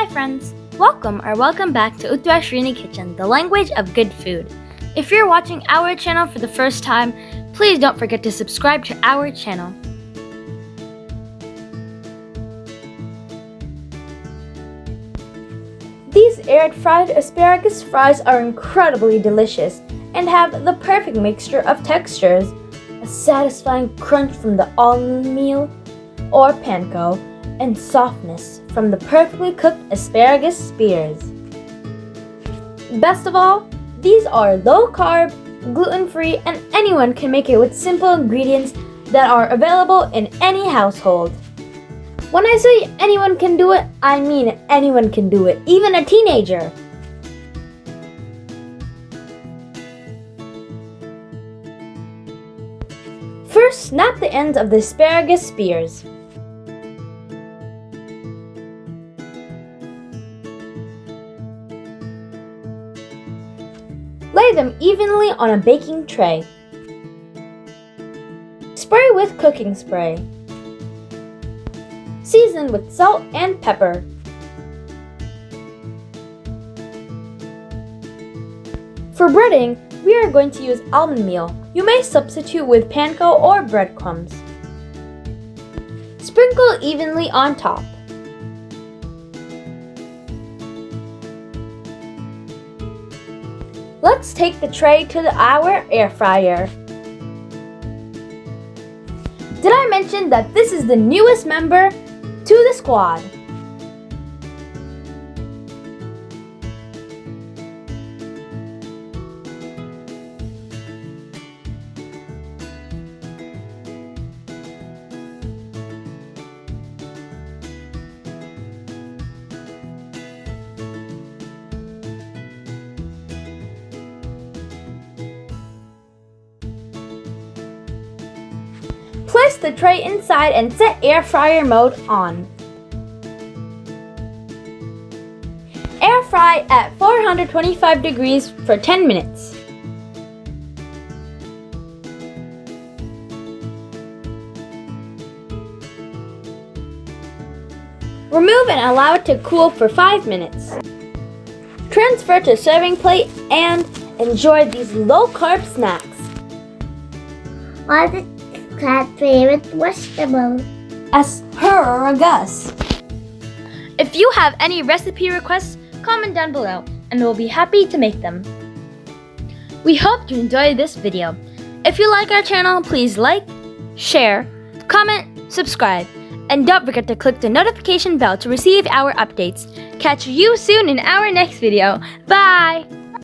Hi friends! Welcome back to Uttara Kitchen, the language of good food. If you're watching our channel for the first time, please don't forget to subscribe to our channel. These air-fried asparagus fries are incredibly delicious and have the perfect mixture of textures. A satisfying crunch from the almond meal or panko, and softness from the perfectly cooked asparagus spears. Best of all, these are low carb, gluten-free, and anyone can make it with simple ingredients that are available in any household. When I say anyone can do it, I mean anyone can do it, even a teenager. First, snap the ends of the asparagus spears. Lay them evenly on a baking tray. Spray with cooking spray. Season with salt and pepper. For breading, we are going to use almond meal. You may substitute with panko or breadcrumbs. Sprinkle evenly on top. Let's take the tray to our air fryer. Did I mention that this is the newest member to the squad? Place the tray inside and set air fryer mode on. Air fry at 425 degrees for 10 minutes. Remove and allow it to cool for 5 minutes. Transfer to serving plate and enjoy these low-carb snacks. What is Clad's favorite vegetable? Asparagus. If you have any recipe requests, comment down below and we'll be happy to make them. We hope you enjoyed this video. If you like our channel, please like, share, comment, subscribe, and don't forget to click the notification bell to receive our updates. Catch you soon in our next video. Bye!